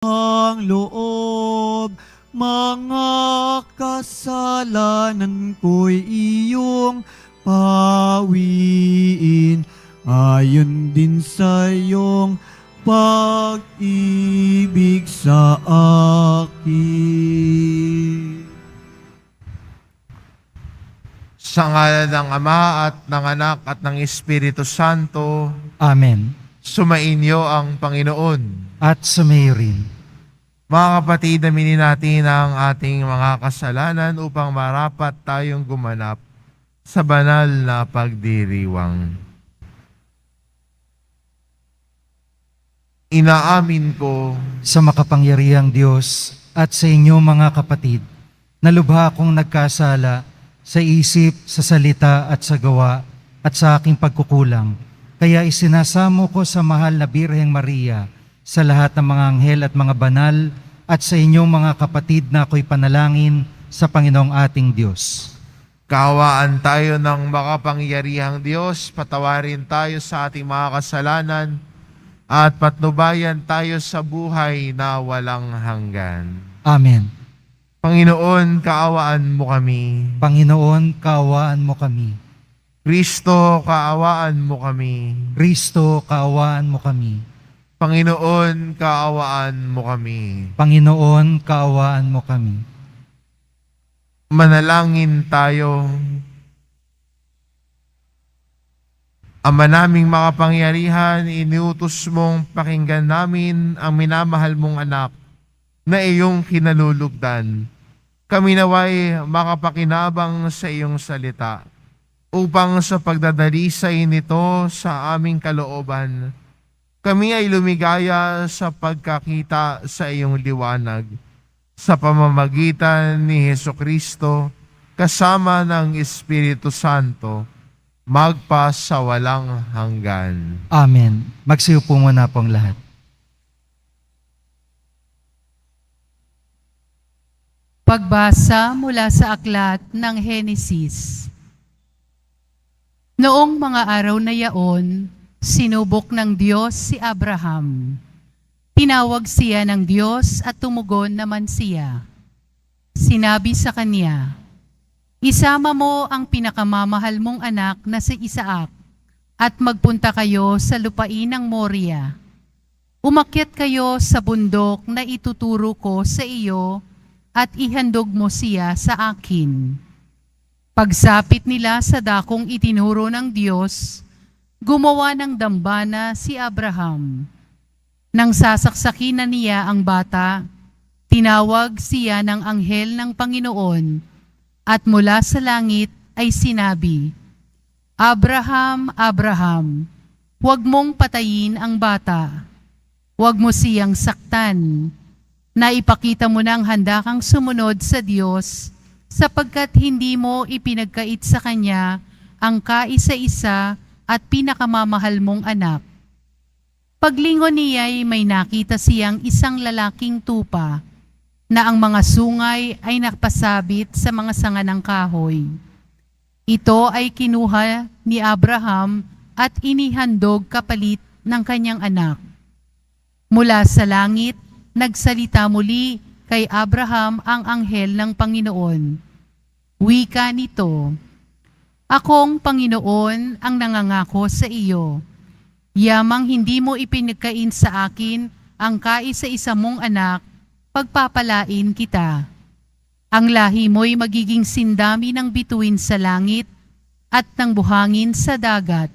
ang loob, mga kasalanan ko'y iyong pawiin, ayon din sa iyong pag-ibig sa akin. Sa ngalan ng Ama at ng Anak at ng Espiritu Santo, Amen. sumainyo ang Panginoon. At sumayo rin. Mga kapatid, aminin natin ang ating mga kasalanan upang marapat tayong gumanap sa banal na pagdiriwang. Inaamin ko Sa makapangyarihang Diyos at sa inyo mga kapatid, na lubha akong nagkasala sa isip, sa salita at sa gawa at sa aking pagkukulang. Kaya isinasamo ko sa mahal na Birheng Maria, sa lahat ng mga anghel at mga banal, at sa inyong mga kapatid na ako'y panalangin sa Panginoong ating Diyos. kaawaan tayo ng makapangyarihang Diyos, patawarin tayo sa ating mga kasalanan, at patnubayan tayo sa buhay na walang hanggan. Amen. Panginoon, kaawaan mo kami. Panginoon, kaawaan mo kami. Kristo, kaawaan mo kami. Kristo, kaawaan mo kami. Panginoon, kaawaan mo kami. Panginoon, kaawaan mo kami. Manalangin tayo. Ama naming makapangyarihan, iniutos mong pakinggan namin ang minamahal mong anak na iyong kinalulugdan. Kami naway makapakinabang sa iyong salita upang sa pagdadalisay nito sa aming kalooban, kami ay lumigaya sa pagkakita sa iyong liwanag sa pamamagitan ni Hesukristo kasama ng Espiritu Santo magpa sa walang hanggan. Amen. Magsiupo muna pong lahat. Pagbasa mula sa aklat ng Henesis. Noong mga araw na yaon, sinubok ng Diyos si Abraham. Tinawag siya ng Diyos at tumugon naman siya. Sinabi sa kanya, "Isama mo ang pinakamamahal mong anak na si Isaac at magpunta kayo sa lupain ng Moria. Umakyat kayo sa bundok na ituturo ko sa iyo at ihandog mo siya sa akin." Pagsapit nila sa dakong itinuro ng Diyos, gumawa ng dambana si Abraham. Nang sasaksakin na niya ang bata, tinawag siya ng anghel ng Panginoon at mula sa langit ay sinabi, "Abraham, Abraham, huwag mong patayin ang bata. Huwag mo siyang saktan. Naipakita mo ng handa kang sumunod sa Diyos sapagkat hindi mo ipinagkait sa Kanya ang kaisa-isa at pinakamamahal mong anak." Paglingon niya'y may nakita siyang isang lalaking tupa na ang mga sungay ay nakapasabit sa mga sanga ng kahoy. Ito ay kinuha ni Abraham at inihandog kapalit ng kanyang anak. Mula sa langit, nagsalita muli kay Abraham ang anghel ng Panginoon. Wika nito, "Akong Panginoon ang nangangako sa iyo. Yamang hindi mo ipinagkain sa akin ang kaisa-isa mong anak, pagpapalain kita. Ang lahi mo'y magiging sindami ng bituin sa langit at ng buhangin sa dagat.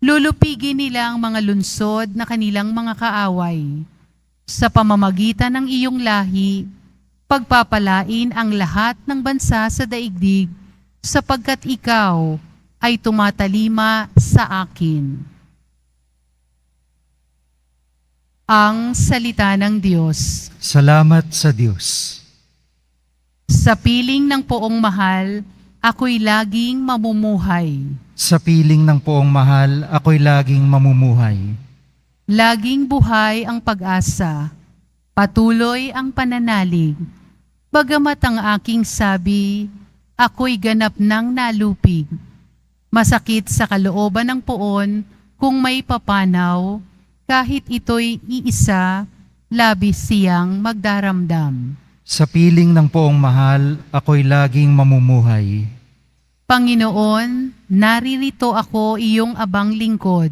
Lulupigin nila ang mga lunsod na kanilang mga kaaway. Sa pamamagitan ng iyong lahi, pagpapalain ang lahat ng bansa sa daigdig, sapagkat ikaw ay tumatalima sa akin." Ang salita ng Diyos. Salamat sa Diyos. Sa piling ng poong mahal, ako'y laging mamumuhay. Sa piling ng poong mahal, ako'y laging mamumuhay. Laging buhay ang pag-asa, patuloy ang pananalig. Bagamat ang aking sabi, ako'y ganap ng nalupig. Masakit sa kalooban ng poon kung may papanaw, kahit ito'y iisa, labis siyang magdaramdam. Sa piling ng poong mahal, ako'y laging mamumuhay. Panginoon, naririto ako iyong abang lingkod.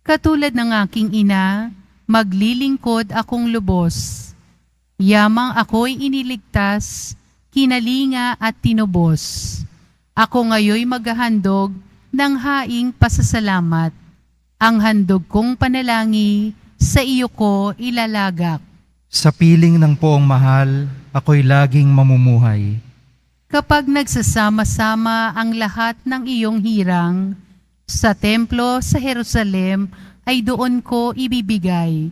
Katulad ng aking ina, maglilingkod akong lubos. Yamang ako'y iniligtas, kinalinga at tinubos. Ako ngayoy maghahandog ng haing pasasalamat. Ang handog kong panalangin sa iyo ko ilalagak. Sa piling ng poong mahal, ako'y laging mamumuhay. Kapag nagsasama-sama ang lahat ng iyong hirang, sa templo sa Jerusalem ay doon ko ibibigay.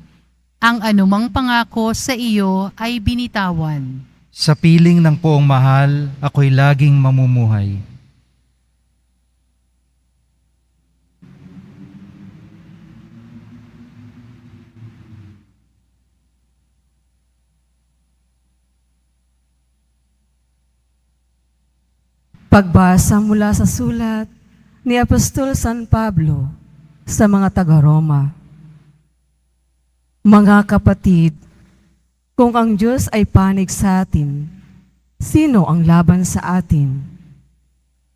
Ang anumang pangako sa iyo ay binitawan. Sa piling ng poong mahal, ako'y laging mamumuhay. Pagbasa mula sa sulat ni Apostol San Pablo sa mga taga-Roma. Mga kapatid, kung ang Diyos ay panig sa atin, sino ang laban sa atin?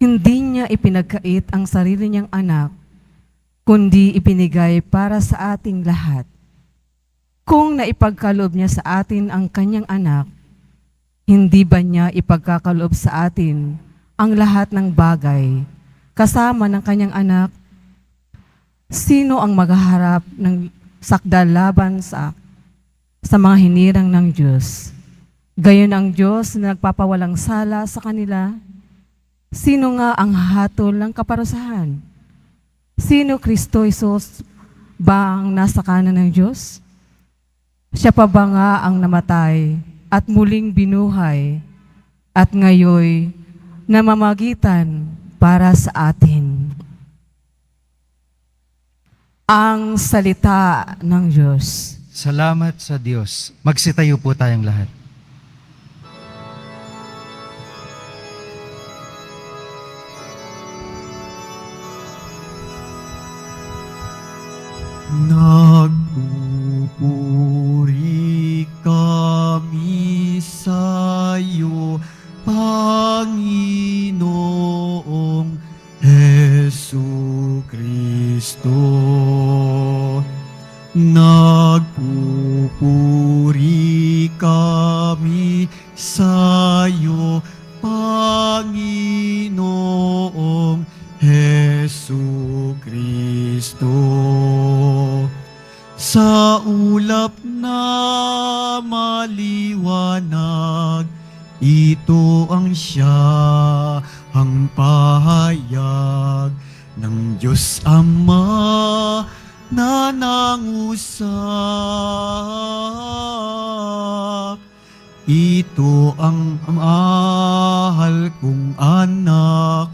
Hindi niya ipinagkait ang sarili niyang anak, kundi ipinigay para sa ating lahat. Kung naipagkaloob niya sa atin ang kanyang anak, hindi ba niya ipagkakaloob sa atin ang lahat ng bagay, kasama ng kanyang anak? Sino ang maghaharap ng sakdal laban sa mga hinirang ng Diyos? Gayon ang Diyos na nagpapawalang sala sa kanila. Sino nga ang hatol ng kaparusahan? Sino Kristo Jesus ba ang nasa kanan ng Diyos? Siya pa ba nga ang namatay at muling binuhay at ngayoy namamagitan para sa atin? Ang salita ng Diyos. Salamat sa Diyos. Magsitayo po tayong lahat. Nagpupuri kami sa iyo, Panginoong Jesucristo. Nagpupuri kami sa iyo, Panginoong Jesucristo. Sa ulap na maliwanag, ito ang siyahang pahayag ng Diyos Ama na nangusap. Ito ang mahal kong anak,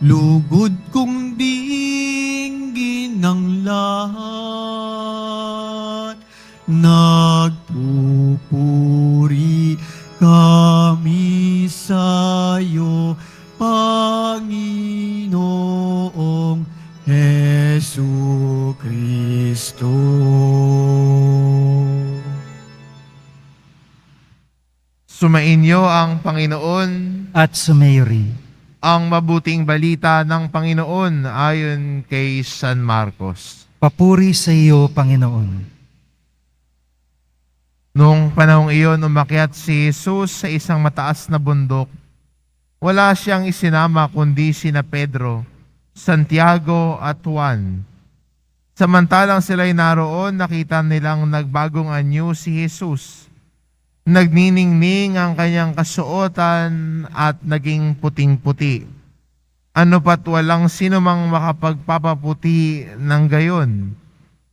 lugod kong dinggin ng lahat. Nagpupuri kami sa iyo, Panginoong Jesucristo. Sumainyo ang Panginoon. At sumayuri. Ang mabuting balita ng Panginoon ayon kay San Marcos. Papuri sa iyo, Panginoon. Noong panahong iyon, umakyat si Jesus sa isang mataas na bundok. Wala siyang isinama kundi sina Pedro, Santiago at Juan. Samantalang sila'y naroon, nakita nilang nagbagong anyo si Jesus. Nagniningning ang kanyang kasuotan at naging puting-puti. Ano pat walang sino mang makapagpapaputi ng gayon.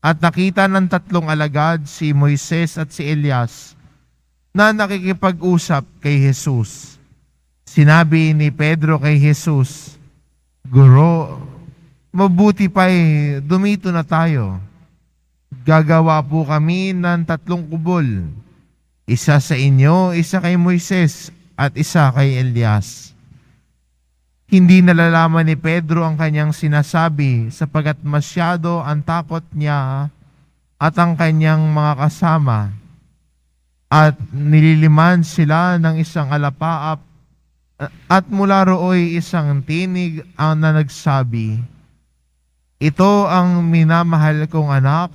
At nakita ng tatlong alagad, si Moises at si Elias, na nakikipag-usap kay Jesus. Sinabi ni Pedro kay Jesus, "Guro, mabuti pa'y dumito na tayo. Gagawa po kami ng 3 kubol. Isa sa inyo, isa kay Moises, at isa kay Elias." Hindi nalalaman ni Pedro ang kanyang sinasabi sapagkat masyado ang takot niya at ang kanyang mga kasama at nililiman sila ng isang alapaap at mula rooy isang tinig ang na nagsabi, "Ito ang minamahal kong anak,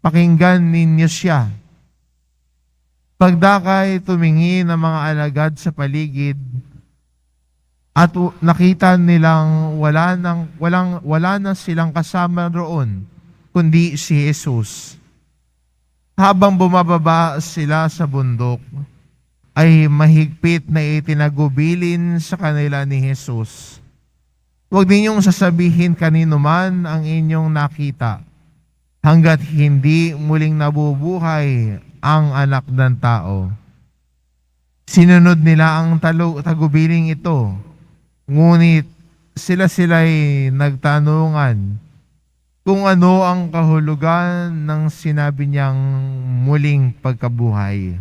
pakinggan ninyo siya." Pagdakay tumingin ang mga alagad sa paligid at nakita nilang wala na silang kasama roon kundi si Jesus. Habang bumababa sila sa bundok, ay mahigpit na itinagubilin sa kanila ni Jesus, "Huwag ninyong sasabihin kanino man ang inyong nakita, hanggat hindi muling nabubuhay ang anak ng tao." Sinunod nila ang tagubiling ito, ngunit sila'y nagtanungan kung ano ang kahulugan ng sinabi niyang muling pagkabuhay.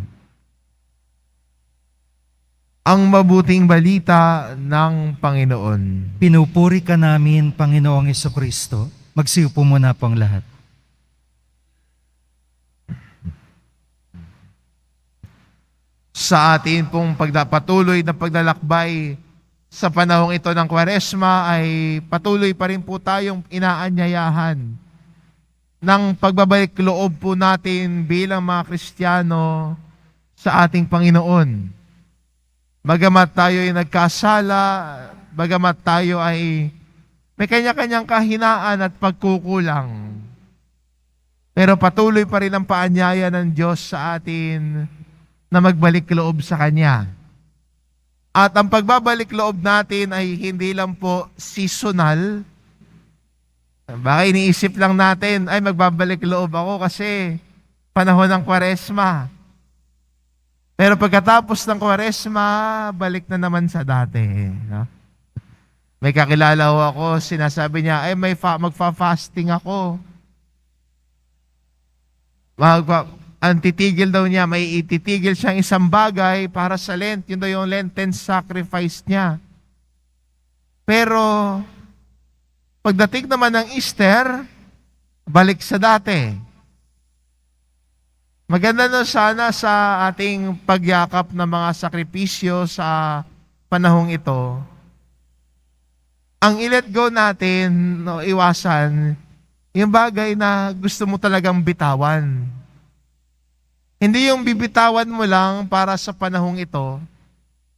Ang mabuting balita ng Panginoon. Pinupuri ka namin, Panginoong Jesucristo. Magsiupo muna po ang lahat. Sa atin pong patuloy na paglalakbay sa panahong ito ng Kwaresma ay patuloy pa rin po tayong inaanyayahan ng pagbabalik loob po natin bilang mga Kristiyano sa ating Panginoon. Bagamat tayo ay nagkasala, bagamat tayo ay may kanya-kanyang kahinaan at pagkukulang, pero patuloy pa rin ang paanyaya ng Diyos sa atin na magbalik loob sa Kanya. At ang pagbabalik loob natin ay hindi lang po seasonal. Baka iniisip lang natin, ay magbabalik loob ako kasi panahon ng Kwaresma. Pero pagkatapos ng Kwaresma, balik na naman sa dati. No? May kakilala ho ako, sinasabi niya, ay magfa-fasting ako. Ang titigil daw niya, may ititigil siyang isang bagay para sa Lent. Yun daw yung Lenten sacrifice niya. Pero, pagdating naman ng Easter, balik sa dati. Maganda no sana sa ating pagyakap ng mga sakripisyo sa panahong ito. Ang i-let go natin, no, iwasan, yung bagay na gusto mo talagang bitawan. Hindi yung bibitawan mo lang para sa panahong ito,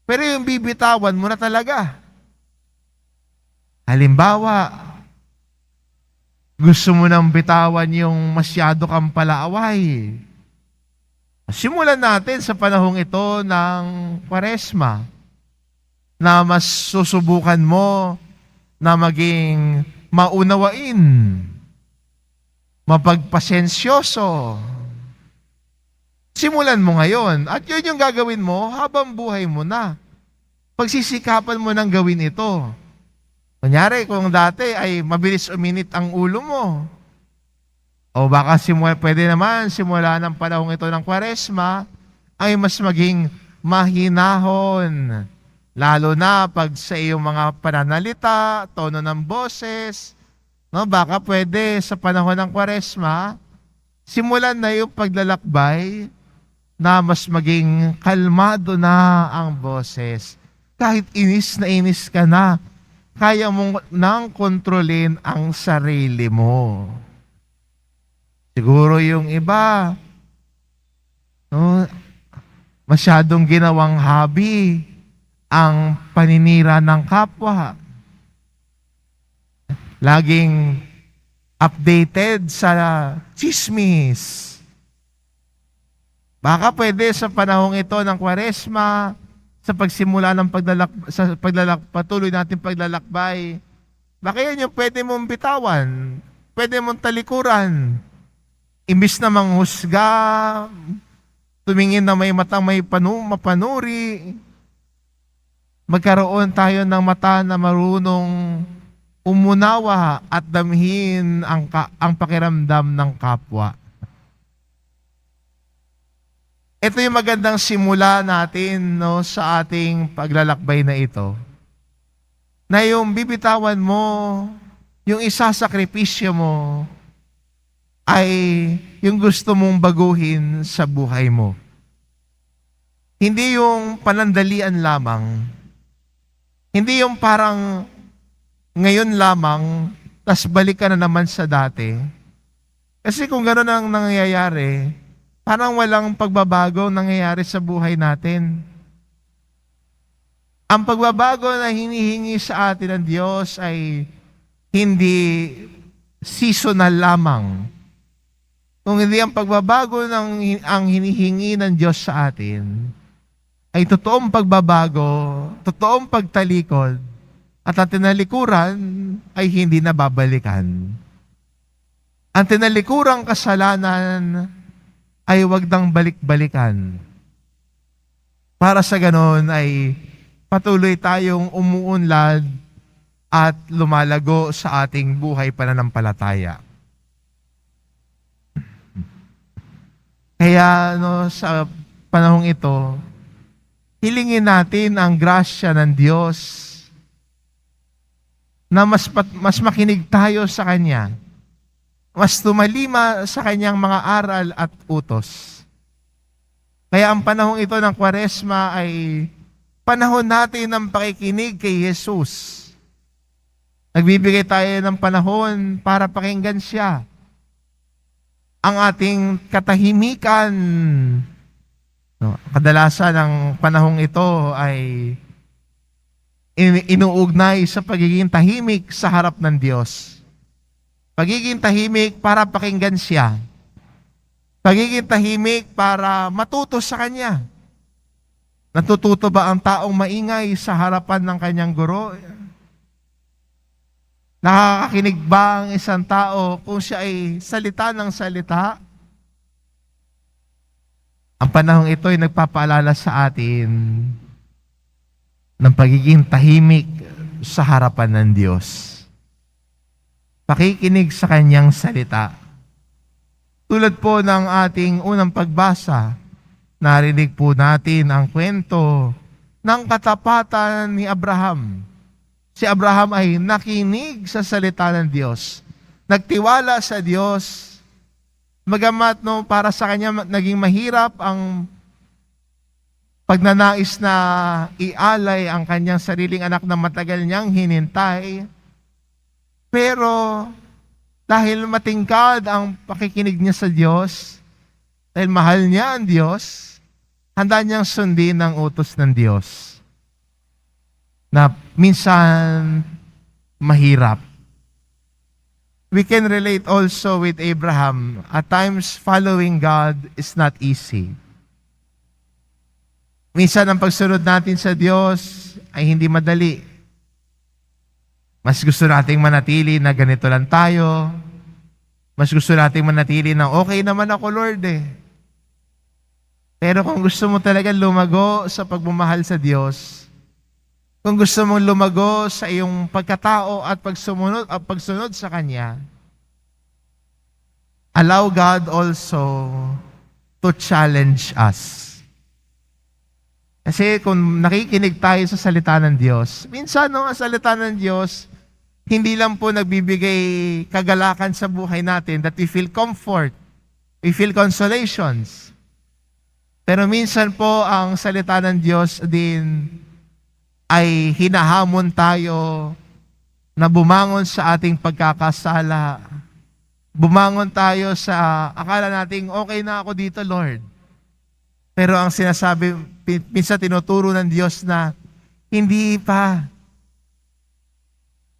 pero yung bibitawan mo na talaga. Halimbawa, gusto mo nang bitawan yung masyado kang palaaway. Simulan natin sa panahong ito ng Kwaresma na mas susubukan mo na maging maunawain, mapagpasensyoso. Simulan mo ngayon at yun yung gagawin mo habang buhay mo na. Pagsisikapan mo nang gawin ito. Kunyari, kung dati ay mabilis uminit ang ulo mo, o baka pwede naman simula ng panahong ito ng Kwaresma ay mas maging mahinahon. Lalo na pag sa iyong mga pananalita, tono ng boses, no, baka pwede sa panahon ng Kwaresma, simulan na yung paglalakbay na mas maging kalmado na ang boses. Kahit inis na inis ka na, kaya mong nang kontrolin ang sarili mo. Siguro yung iba, no, masyadong ginawang hobby ang paninira ng kapwa. Laging updated sa chismis. Baka pwede sa panahong ito ng Kwaresma, sa pagsimula ng patuloy natin paglalakbay, baka yan yung pwede mong bitawan, pwede mong talikuran. Imbis na manghusga, tumingin na may matang may mapanuri, magkaroon tayo ng mata na marunong umunawa at damhin ang pakiramdam ng kapwa. Ito yung magandang simula natin, no, sa ating paglalakbay na ito. Na yung bibitawan mo, yung isasakripisyo mo, ay yung gusto mong baguhin sa buhay mo. Hindi yung panandalian lamang. Hindi yung parang ngayon lamang, tas balik ka na naman sa dati. Kasi kung gano'n ang nangyayari, parang walang pagbabago nangyayari sa buhay natin. Ang pagbabago na hinihingi sa atin ng Diyos ay hindi seasonal lamang. Kung hindi ang pagbabago ang hinihingi ng Diyos sa atin, ay totoong pagbabago, totoong pagtalikod, at ang tinalikuran ay hindi na babalikan. Ang tinalikurang kasalanan ay wag nang balik-balikan. Para sa ganon ay patuloy tayong umuunlad at lumalago sa ating buhay pananampalataya. Kaya sa panahong ito, hilingin natin ang grasya ng Diyos na mas makinig tayo sa Kanya, mas tumalima sa Kanyang mga aral at utos. Kaya ang panahong ito ng Kwaresma ay panahon natin ng pakikinig kay Jesus. Nagbibigay tayo ng panahon para pakinggan siya. Ang ating katahimikan, kadalasan ng panahong ito ay inuugnay sa pagiging tahimik sa harap ng Diyos. Pagiging tahimik para pakinggan siya. Pagiging tahimik para matuto sa Kanya. Natututo ba ang taong maingay sa harapan ng kanyang guro? Nakakakinig ba ang isang tao kung siya ay salita ng salita? Ang panahong ito ay nagpapaalala sa atin ng pagiging tahimik sa harapan ng Diyos. Pakikinig sa Kanyang salita. Tulad po ng ating unang pagbasa, narinig po natin ang kwento ng katapatan ni Abraham. Si Abraham ay nakinig sa salita ng Diyos. Nagtiwala sa Diyos. Magamat para sa kanya naging mahirap ang pagnanais na ialay ang kanyang sariling anak na matagal niyang hinintay. Pero dahil matingkad ang pakikinig niya sa Diyos, dahil mahal niya ang Diyos, handa niyang sundin ang utos ng Diyos. Na minsan mahirap. We can relate also with Abraham. At times, following God is not easy. Minsan, ang pagsunod natin sa Diyos ay hindi madali. Mas gusto nating manatili na ganito lang tayo. Mas gusto nating manatili na okay naman ako, Lord eh. Pero kung gusto mo talaga lumago sa pagmamahal sa Diyos, kung gusto mong lumago sa iyong pagkatao at pagsunod sa Kanya, allow God also to challenge us. Kasi kung nakikinig tayo sa salita ng Diyos, minsan ang salita ng Diyos, hindi lang po nagbibigay kagalakan sa buhay natin that we feel comfort, we feel consolations. Pero minsan po ang salita ng Diyos din ay hinahamon tayo na bumangon sa ating pagkakasala. Bumangon tayo sa akala nating okay na ako dito, Lord. Pero ang sinasabi, minsan tinuturo ng Diyos na hindi pa.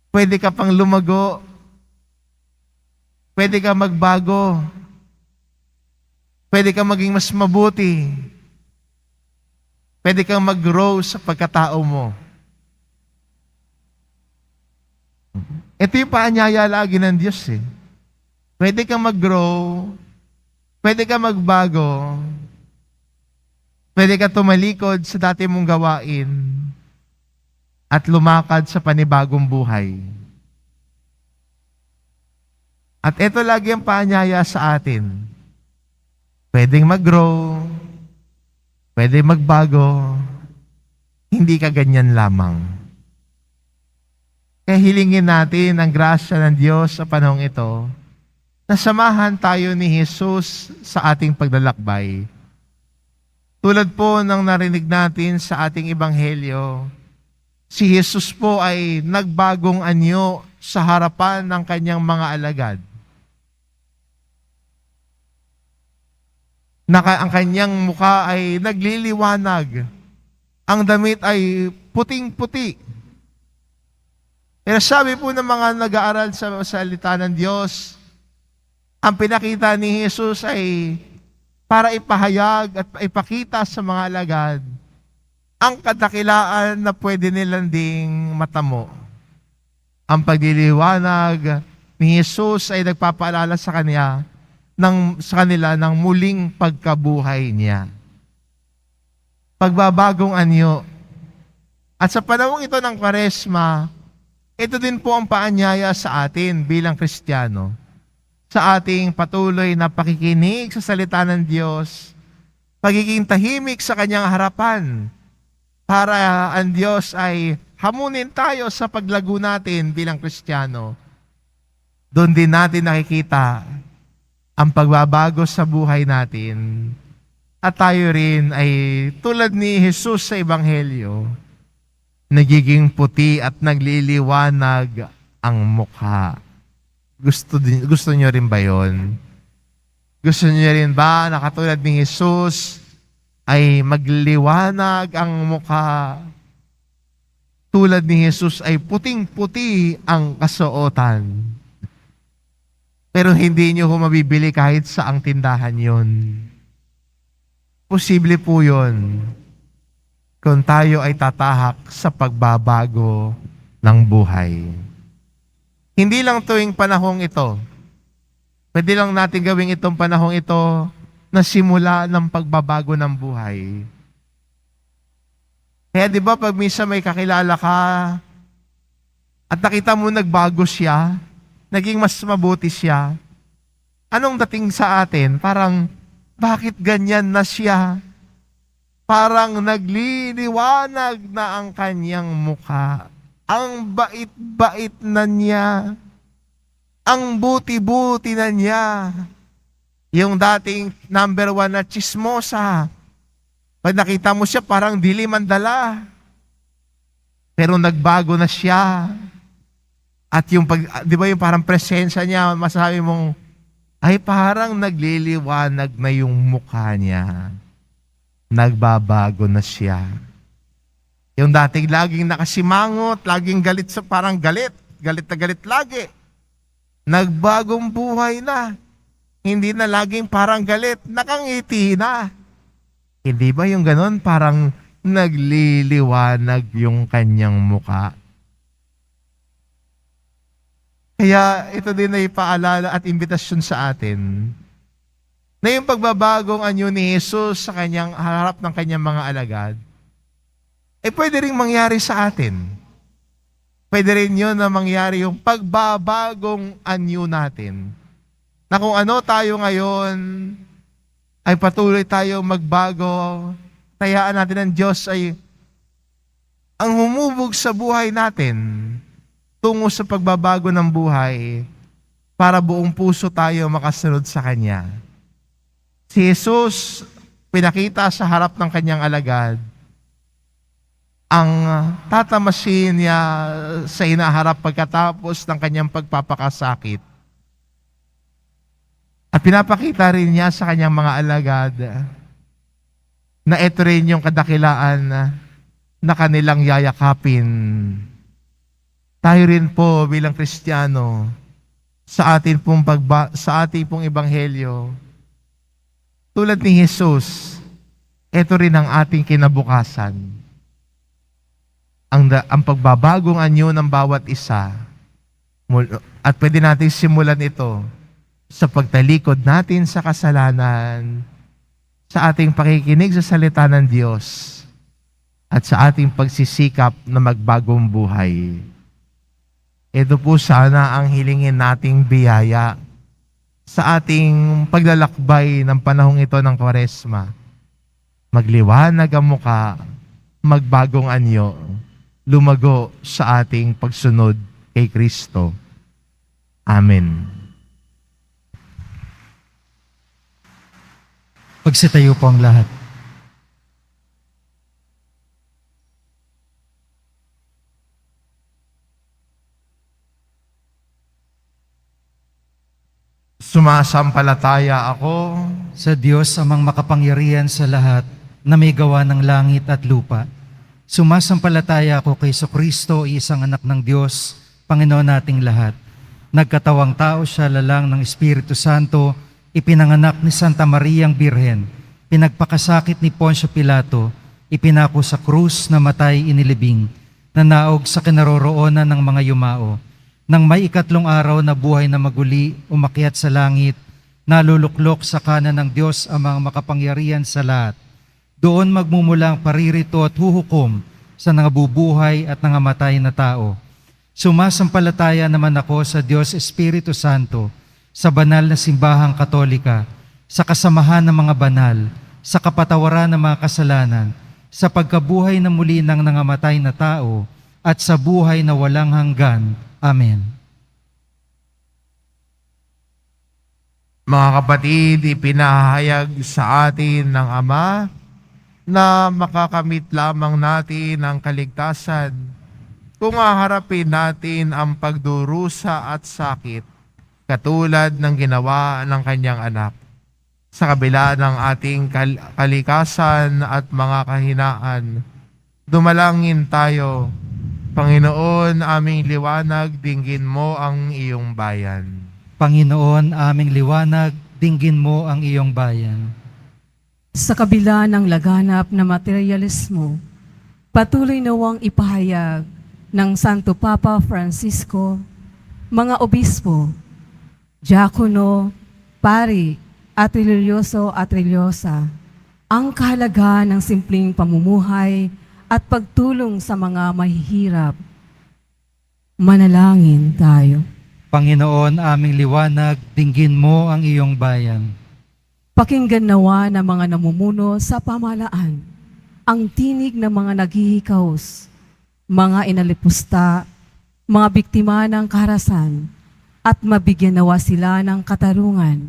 Pwede ka pang lumago. Pwede ka magbago. Pwede ka maging mas mabuti. Pwede kang mag-grow sa pagkatao mo. Ito yung paanyaya lagi ng Diyos eh. Pwede kang mag-grow, pwede kang magbago, pwede kang tumalikod sa dati mong gawain at lumakad sa panibagong buhay. At ito lagi ang paanyaya sa atin. Pwedeng mag-grow, pwede magbago, hindi ka ganyan lamang. Kaya hilingin natin ang grasya ng Diyos sa panahong ito, na samahan tayo ni Jesus sa ating paglalakbay. Tulad po ng narinig natin sa ating ebanghelyo, si Jesus po ay nagbagong anyo sa harapan ng kanyang mga alagad. Ang kanyang mukha ay nagliliwanag. Ang damit ay puting-puti. Pero sabi po ng mga nag-aaral sa salita ng Diyos, ang pinakita ni Jesus ay para ipahayag at ipakita sa mga alagad ang kadakilaan na pwede nilang ding matamo. Ang pagliliwanag ni Jesus ay nagpapaalala sa kanila ng muling pagkabuhay niya. Pagbabagong anyo. At sa panahong ito ng Kwaresma, ito din po ang paanyaya sa atin bilang Kristiyano. Sa ating patuloy na pakikinig sa salita ng Diyos, pagiging tahimik sa kanyang harapan, para ang Diyos ay hamunin tayo sa paglago natin bilang Kristiyano. Doon din natin nakikita ang pagbabago sa buhay natin. At tayo rin ay tulad ni Jesus sa Ebanghelyo, nagiging puti at nagliliwanag ang mukha. Gusto niyo rin ba yon? Gusto niyo rin ba na katulad ni Jesus ay magliwanag ang mukha? Tulad ni Jesus ay puting-puti ang kasuotan. Pero hindi niyo ho mabibili kahit sa ang tindahan yon. Posible po yun kung tayo ay tatahak sa pagbabago ng buhay. Hindi lang tuwing panahong ito. Pwede lang natin gawing itong panahong ito na simula ng pagbabago ng buhay. Kaya di ba pag minsan may kakilala ka at nakita mo nagbago siya, naging mas mabuti siya, anong dating sa atin? Parang, bakit ganyan na siya? Parang nagliliwanag na ang kanyang mukha. Ang bait-bait na niya. Ang buti-buti na niya. Yung dating number 1 na chismosa. Pag nakita mo siya, parang dilim ang dala. Pero nagbago na siya. At yung di ba yung parang presensya niya, masasabi mong, ay parang nagliliwanag na yung mukha niya. Nagbabago na siya. Yung dating laging nakasimangot, laging galit sa parang galit na galit lagi. Nagbagong buhay na. Hindi na laging parang galit, nakangiti na. Hindi ba yung ganon parang nagliliwanag yung kanyang mukha? Kaya ito din ay paalala at imbitasyon sa atin na yung pagbabagong anyo ni Jesus sa kanyang harap ng kanyang mga alagad, pwede rin mangyari sa atin. Pwede rin yun na mangyari yung pagbabagong anyo natin. Na kung ano tayo ngayon, ay patuloy tayo magbago. Tayaan natin ng Diyos ay ang humubog sa buhay natin tungo sa pagbabago ng buhay para buong puso tayo makasunod sa Kanya. Si Jesus, pinakita sa harap ng kanyang alagad, ang tatamasin niya sa inaharap pagkatapos ng kanyang pagpapakasakit. At pinapakita rin niya sa kanyang mga alagad na ito rin yung kadakilaan na kanilang yayakapin. Tayo rin po bilang Kristiyano sa ating pong ebanghelyo, tulad ni Jesus, ito rin ang ating kinabukasan. Ang pagbabagong anyo ng bawat isa. At pwede natin simulan ito sa pagtalikod natin sa kasalanan, sa ating pakikinig sa salita ng Diyos, at sa ating pagsisikap na magbagong buhay. Ito po sana ang hilingin nating biyaya sa ating paglalakbay ng panahong ito ng Kwaresma. Magliwanag ang muka, magbagong anyo, lumago sa ating pagsunod kay Kristo. Amen. Pagsitayo po ang lahat. Sumasampalataya ako sa Diyos amang makapangyarihan sa lahat na may gawa ng langit at lupa. Sumasampalataya ako kay Kristo, isang anak ng Diyos, Panginoon nating lahat. Nagkatawang tao siya lalang ng Espiritu Santo, ipinanganak ni Santa Mariang Birhen, pinagpakasakit ni Poncio Pilato, ipinako sa krus na matay inilibing, nanaog sa kinaroroonan ng mga yumao. Nang may ikatlong araw na buhay na maguli, umakyat sa langit, naluluklok sa kanan ng Diyos ang mga makapangyarihan sa lahat. Doon magmumula ang paririto at huhukom sa nangabubuhay at nangamatay na tao. Sumasampalataya naman ako sa Diyos Espiritu Santo, sa banal na simbahang katolika, sa kasamahan ng mga banal, sa kapatawaran ng mga kasalanan, sa pagkabuhay na muli ng nangamatay na tao, at sa buhay na walang hanggan. Amen. Mga kapatid, ipinahayag sa atin ng Ama na makakamit lamang natin ang kaligtasan kung haharapin natin ang pagdurusa at sakit katulad ng ginawa ng kanyang anak. Sa kabila ng ating kalikasan at mga kahinaan, dumalangin tayo. Panginoon, aming liwanag, dinggin mo ang iyong bayan. Panginoon, aming liwanag, dinggin mo ang iyong bayan. Sa kabila ng laganap na materialismo, patuloy nawang ipahayag ng Santo Papa Francisco, mga obispo, diakono, pari, at religyoso at religyosa, ang kahalagaan ng simpleng pamumuhay at pagtulong sa mga mahihirap. Manalangin tayo. Panginoon, aming liwanag, dinggin mo ang iyong bayan. Pakinggan nawa ng mga namumuno sa pamahalaan ang tinig ng mga naghihikaos, mga inalipusta, mga biktima ng kaharasan, at mabigyan nawa sila ng katarungan.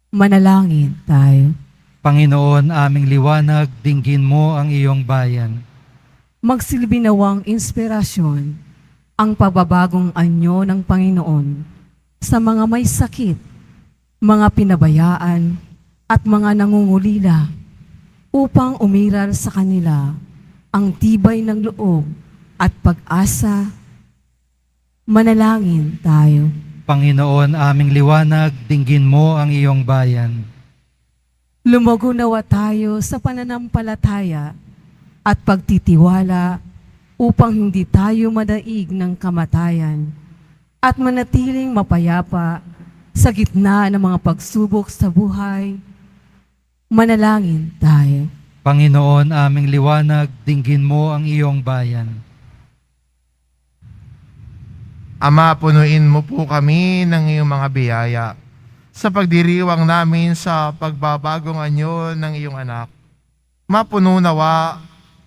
Manalangin tayo. Panginoon, aming liwanag, dinggin mo ang iyong bayan. Magsilbi nawang inspirasyon ang pagbabagong anyo ng Panginoon sa mga may sakit, mga pinabayaan, at mga nangungulila upang umiral sa kanila ang tibay ng loob at pag-asa. Manalangin tayo. Panginoon, aming liwanag, dinggin mo ang iyong bayan. Lumago nawa tayo sa pananampalataya at pagtitiwala upang hindi tayo madaig ng kamatayan at manatiling mapayapa sa gitna ng mga pagsubok sa buhay. Manalangin tayo. Panginoon, aming liwanag, dinggin mo ang iyong bayan. Ama, punuin mo po kami ng iyong mga biyaya sa pagdiriwang namin sa pagbabagong anyo ng iyong anak. Mapuno nawa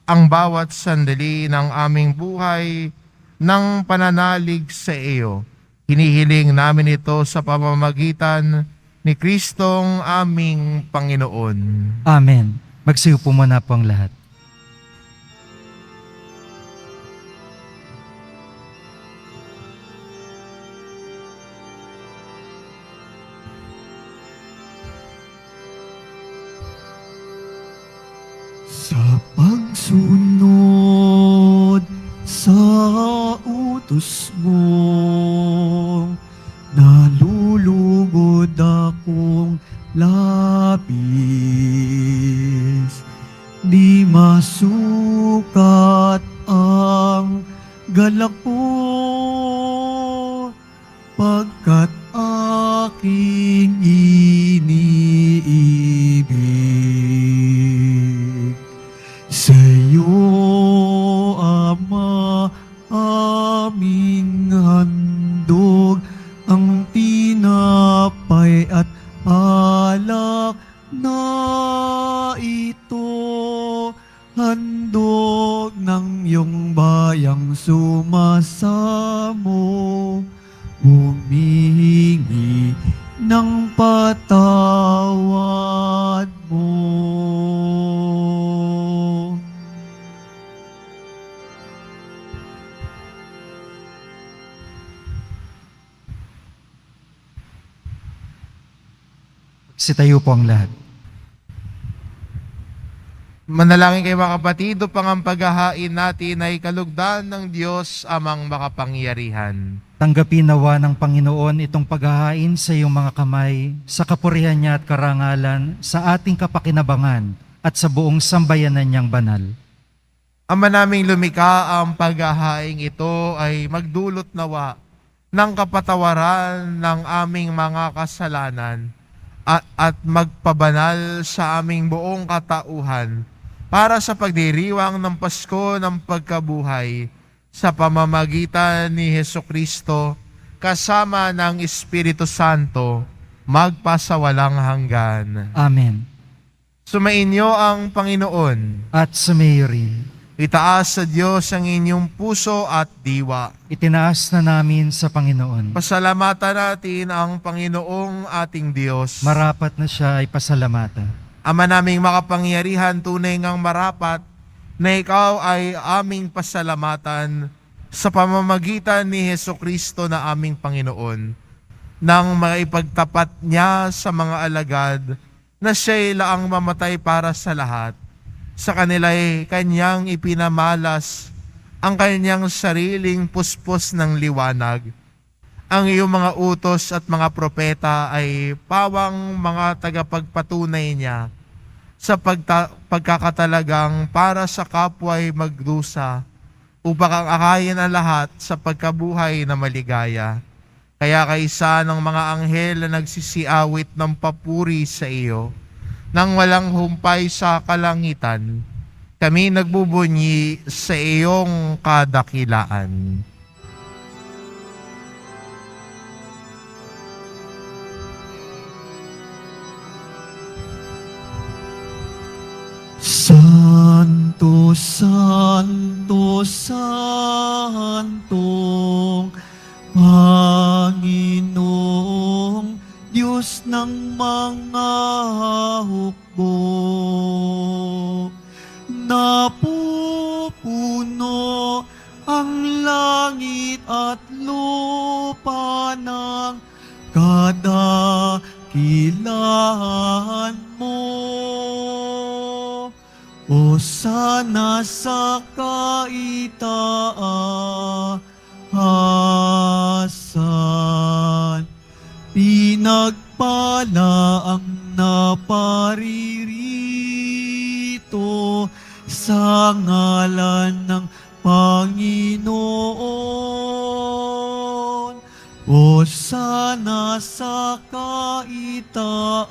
ang bawat sandali ng aming buhay ng pananalig sa iyo. Hinihiling namin ito sa pamamagitan ni Kristong aming Panginoon. Amen. Magsiupo muna po ang lahat. Sa pagsunod sa utos mo, nalulugod akong labis. Di masukat ang galak ko, pagkat aking iniibig. Sa'yo, Ama, aming handog ang tinapay at alak na ito, handog ng iyong bayang sumasamo, humihingi ng patawad mo. Magsitayo po ang lahat. Manalangin kayo mga kapatid, upang ang paghahain natin ay kalugdan ng Diyos amang makapangyarihan. Tanggapin nawa ng Panginoon itong paghahain sa iyong mga kamay, sa kapurihan niya at karangalan, sa ating kapakinabangan at sa buong sambayanan niyang banal. Ama naming lumikha, ang paghahaing ito ay magdulot nawa ng kapatawaran ng aming mga kasalanan at magpabanal sa aming buong katauhan para sa pagdiriwang ng Pasko ng pagkabuhay sa pamamagitan ni Hesukristo kasama ng Espiritu Santo magpasawalang hanggan. Amen. Sumainyo ang Panginoon. At sumayo rin. Itaas sa Diyos ang inyong puso at diwa. Itinaas na namin sa Panginoon. Pasalamatan natin ang Panginoong ating Diyos. Marapat na siya ay pasalamatan. Ama naming makapangyarihan, tunay ngang marapat na ikaw ay aming pasalamatan sa pamamagitan ni Hesukristo na aming Panginoon, nang maipagtapat niya sa mga alagad na siya'y laang mamatay para sa lahat. Sa kanila'y kanyang ipinamalas ang kanyang sariling puspos ng liwanag. Ang iyong mga utos at mga propeta ay pawang mga tagapagpatunay niya sa pagkakatalagang para sa kapwa'y magdusa upang ang akayin ang lahat sa pagkabuhay na maligaya. Kaya kaisa ng mga anghel na nagsisiawit ng papuri sa iyo, nang walang humpay sa kalangitan, kami nagbubunyi sa iyong kadakilaan. Santo, Santo, Santong Panginoong Diyos ng mga hukbo, napupuno ang langit at lupa ng kadakilaan mo. O sana sa kaitaasan, pinagpala ang naparirito sa ngalan ng Panginoon. O sana sa kaitaasan.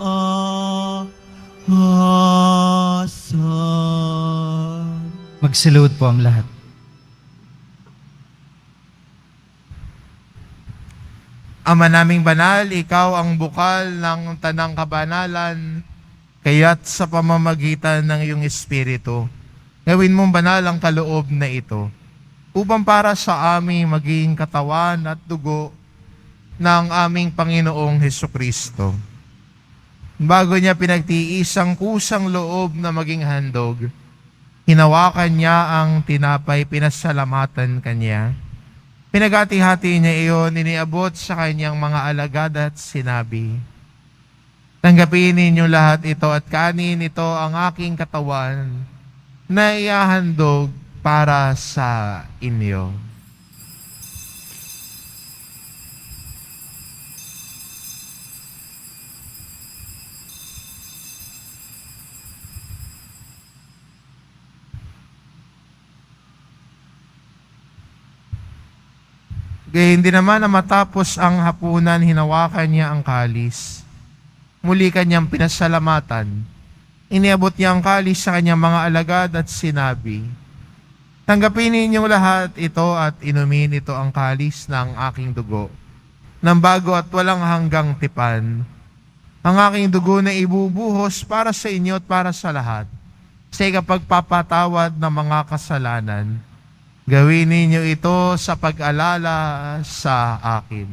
Magsiluhod po ang lahat. Ama naming banal, ikaw ang bukal ng tanang kabanalan, kaya't sa pamamagitan ng iyong Espiritu, gawin mong banal ang kaloob na ito, upang para sa aming maging katawan at dugo ng aming Panginoong Hesukristo. Bago niya pinagtiis ang kusang loob na maging handog, hinawakan niya ang tinapay, pinasalamatan kanya. Pinagati-hati niya iyon, iniabot sa kanyang mga alagad at sinabi, "Tanggapin ninyo lahat ito at kanin ito ang aking katawan na iahandog para sa inyo." Gayun din naman na matapos ang hapunan, hinawakan niya ang kalis. Muli kanyang pinasalamatan. Iniabot niya ang kalis sa kanyang mga alagad at sinabi, "Tanggapin ninyong lahat ito at inumin ito ang kalis ng aking dugo, ng bago at walang hanggang tipan. Ang aking dugo na ibubuhos para sa inyo at para sa lahat, sa ikapagpapatawad ng mga kasalanan. Gawin ninyo ito sa pag-alala sa akin."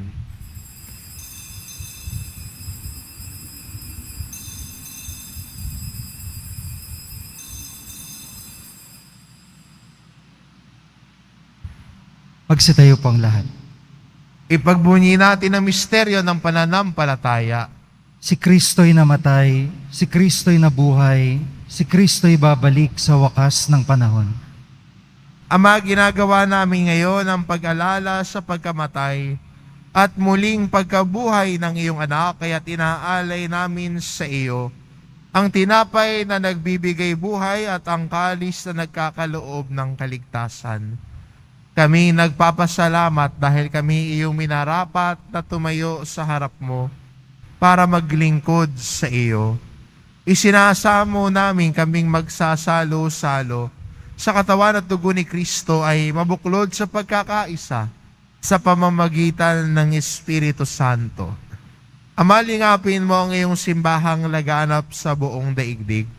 Magsitayo po ang lahat. Ipagbunyi natin ang misteryo ng pananampalataya. Si Kristo'y namatay, si Kristo'y nabuhay, si Kristo'y babalik sa wakas ng panahon. Ama, ginagawa namin ngayon ang pag-alala sa pagkamatay at muling pagkabuhay ng iyong anak, kaya tinaalay namin sa iyo ang tinapay na nagbibigay buhay at ang kalis na nagkakaloob ng kaligtasan. Kami nagpapasalamat dahil kami iyong minarapat na tumayo sa harap mo para maglingkod sa iyo. Isinasamo namin kaming magsasalo-salo sa katawan at dugo ni Kristo ay mabuklod sa pagkakaisa sa pamamagitan ng Espiritu Santo. Ama, lingapin mo ang iyong simbahang laganap sa buong daigdig.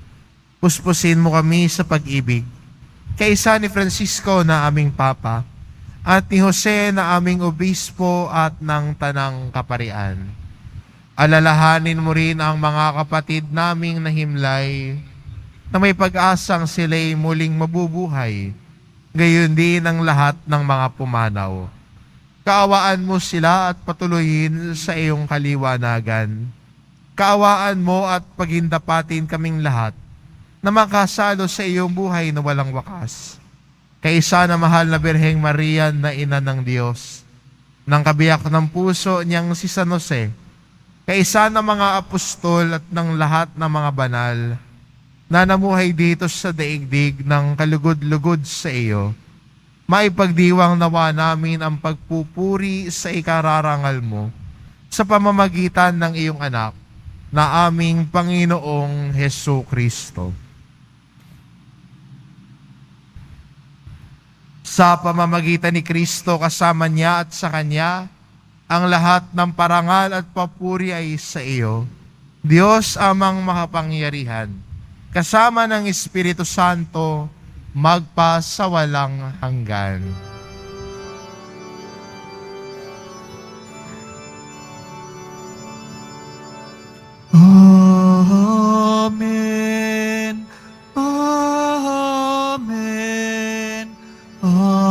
Puspusin mo kami sa pag-ibig. Kaisa ni Francisco na aming Papa at ni Jose na aming Obispo at ng Tanang Kaparian. Alalahanin mo rin ang mga kapatid naming nahimlay na may pag-asang sila'y muling mabubuhay, gayon din ang lahat ng mga pumanaw. Kaawaan mo sila at patuloyin sa iyong kaliwanagan. Kaawaan mo at pagindapatin kaming lahat na makasalo sa iyong buhay na walang wakas. Kaisa na mahal na Birheng Maria na Ina ng Diyos, ng kabiyak ng puso niyang si San Jose, kaisa ng mga apostol at ng lahat ng mga banal na namuhay dito sa daigdig ng kalugod-lugod sa iyo, maipagdiwang nawa namin ang pagpupuri sa ikararangal mo sa pamamagitan ng iyong anak na aming Panginoong Hesu Kristo. Sa pamamagitan ni Kristo, kasama niya at sa Kanya, ang lahat ng parangal at papuri ay sa iyo, Diyos amang makapangyarihan, kasama ng Espiritu Santo, magpa sa walang hanggan. Amen. Amen. Amen.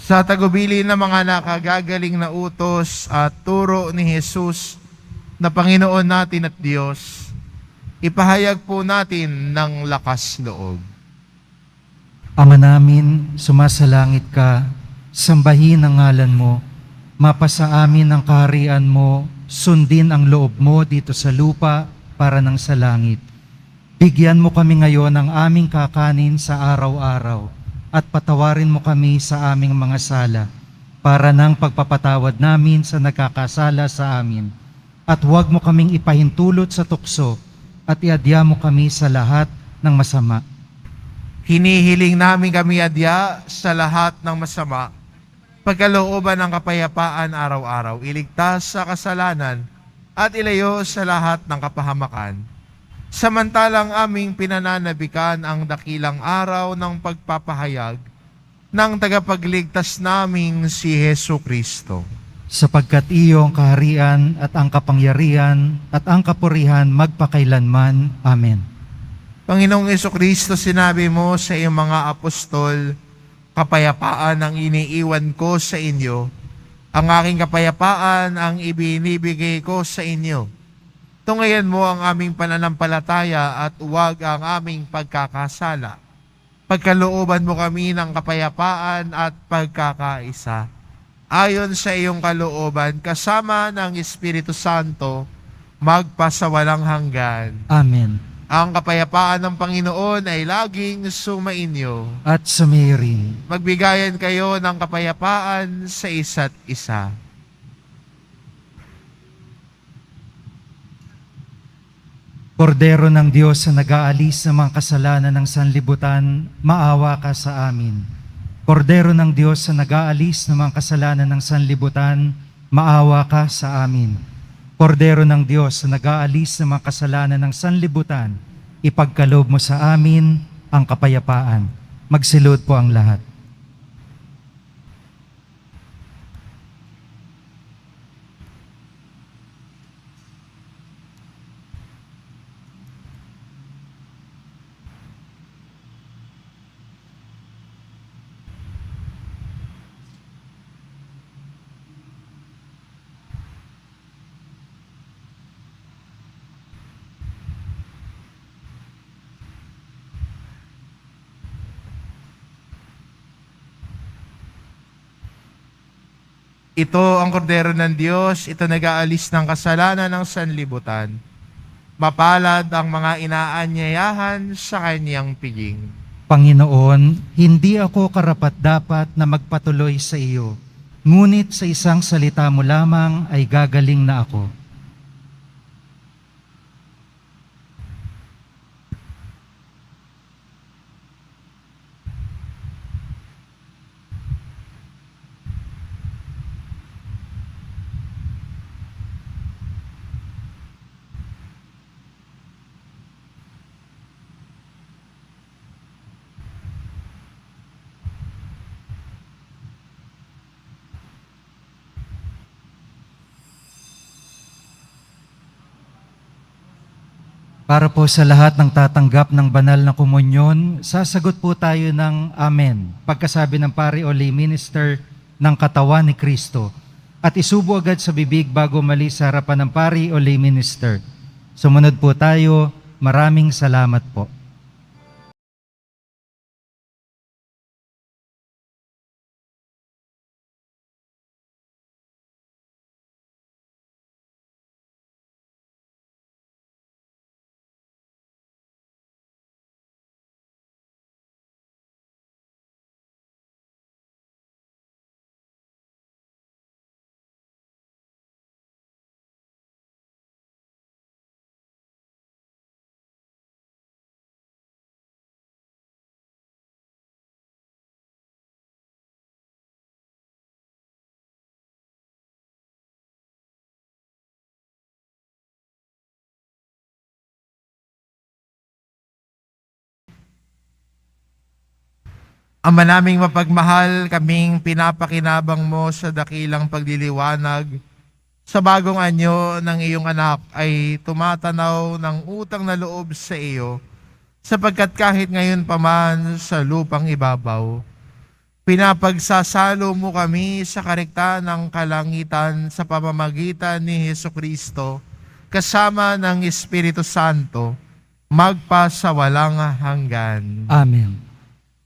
Sa tagubili ng mga nakagagaling na utos at turo ni Jesus na Panginoon natin at Diyos, ipahayag po natin ng lakas loob. Ama namin, sumasalangit ka, sambahin ang ngalan mo, mapasa amin ang kaharian mo, sundin ang loob mo dito sa lupa para ng sa langit. Bigyan mo kami ngayon ng aming kakanin sa araw-araw at patawarin mo kami sa aming mga sala para ng pagpapatawad namin sa nagkakasala sa amin. At huwag mo kaming ipahintulot sa tukso at iadya mo kami sa lahat ng masama. Hinihiling namin kami adya sa lahat ng masama, pagkalooban ng kapayapaan araw-araw, iligtas sa kasalanan at ilayo sa lahat ng kapahamakan. Samantalang aming pinananabikan ang dakilang araw ng pagpapahayag ng tagapagligtas naming si Hesu Kristo. Sapagkat iyo ang kaharian at ang kapangyarihan at ang kapurihan magpakailanman. Amen. Panginoong Hesu Kristo, sinabi mo sa iyong mga apostol, kapayapaan ang iniiwan ko sa inyo, ang aking kapayapaan ang ibinibigay ko sa inyo. Tungayan mo ang aming pananampalataya at huwag ang aming pagkakasala. Pagkalooban mo kami ng kapayapaan at pagkakaisa. Ayon sa iyong kalooban, kasama ng Espiritu Santo, magpasawalang hanggan. Amen. Ang kapayapaan ng Panginoon ay laging sumainyo. At sumirin. Magbigayan kayo ng kapayapaan sa isa't isa. Kordero ng Diyos na nag-aalis ng mga kasalanan ng sanlibutan, maawa ka sa amin. Kordero ng Diyos na nag-aalis ng mga kasalanan ng sanlibutan, maawa ka sa amin. Kordero ng Diyos na nag-aalis ng mga kasalanan ng sanlibutan, ipagkaloob mo sa amin ang kapayapaan. Magsilod po ang lahat. Ito ang kordero ng Diyos, ito nag-aalis ng kasalanan ng sanlibutan. Mapalad ang mga inaanyayahan sa kanyang piging. Panginoon, hindi ako karapat-dapat na magpatuloy sa iyo, ngunit sa isang salita mo lamang ay gagaling na ako. Para po sa lahat ng tatanggap ng banal na komunyon, sasagot po tayo ng Amen, pagkasabi ng pari o lay minister ng katawan ni Kristo, at isubo agad sa bibig bago mali sa harapan ng pari o lay minister. Sumunod po tayo. Maraming salamat po. Ama naming mapagmahal, kaming pinapakinabang mo sa dakilang pagliliwanag. Sa bagong anyo ng iyong anak ay tumatanaw ng utang na loob sa iyo, sapagkat kahit ngayon pa man sa lupang ibabaw, pinapagsasalo mo kami sa karekta ng kalangitan sa pamamagitan ni Hesukristo, kasama ng Espiritu Santo, magpa sa walang hanggan. Amen.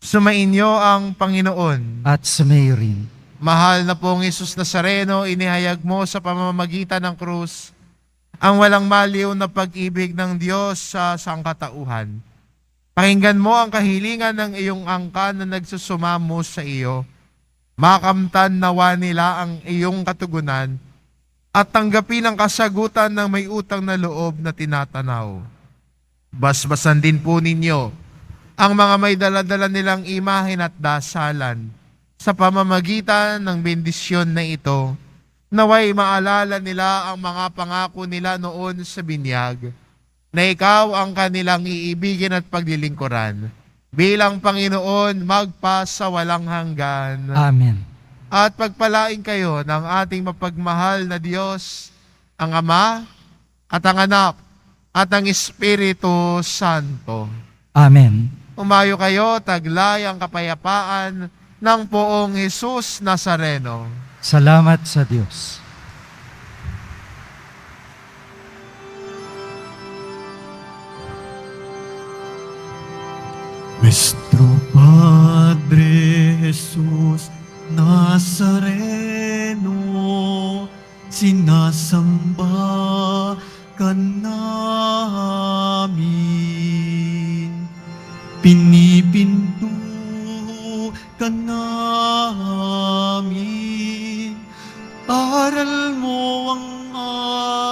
Sumainyo ang Panginoon. At sumayo rin. Mahal na pong Jesus Nazareno, inihayag mo sa pamamagitan ng krus ang walang maliw na pag-ibig ng Diyos sa sangkatauhan. Pakinggan mo ang kahilingan ng iyong angkan na nagsusumamo sa iyo. Makamtan nawa nila ang iyong katugunan at tanggapin ang kasagutan ng may utang na loob na tinatanaw. Basbasan din po ninyo ang mga may daladala nilang imahen at dasalan sa pamamagitan ng bendisyon na ito, naway maalala nila ang mga pangako nila noon sa binyag, na ikaw ang kanilang iibigin at paglilingkuran. Bilang Panginoon, magpa sa walang hanggan. Amen. At pagpalain kayo ng ating mapagmahal na Diyos, ang Ama at ang Anak at ang Espiritu Santo. Amen. Umayo kayo, taglay ang kapayapaan ng poong Jesus Nazareno. Salamat sa Diyos. Nuestro Padre Jesús Nazareno, sinasamba ka namin. Pinipinto ka namin, aral mo ang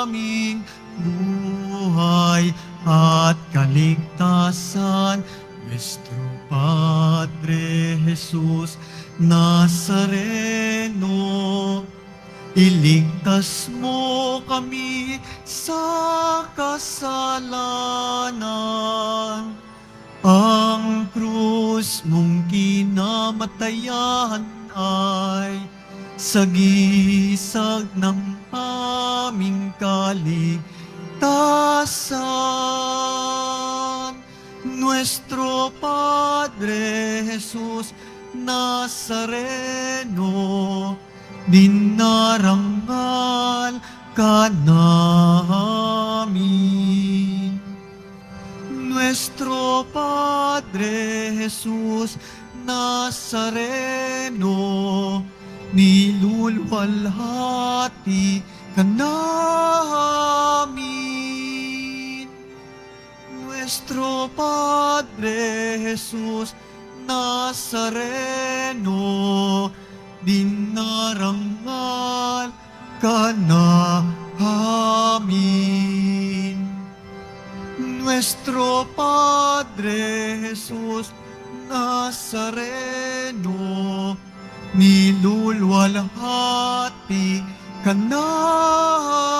aming buhay at kaligtasan. Nuestro Padre Jesus Nazareno, iligtas mo kami sa kasalanan. Ang krus mong kinamatayan ay sagisag ng aming kaligtasan. Nuestro Padre Jesus Nazareno, dinarangal ka namin. Nuestro Padre Jesus Nazareno, niluluwa niluluwalhati ka namin. Nuestro Padre Jesus Nazareno, dinarangal ka namin. Nuestro Padre Jesus Nazareno, niluluwalhati ka namin.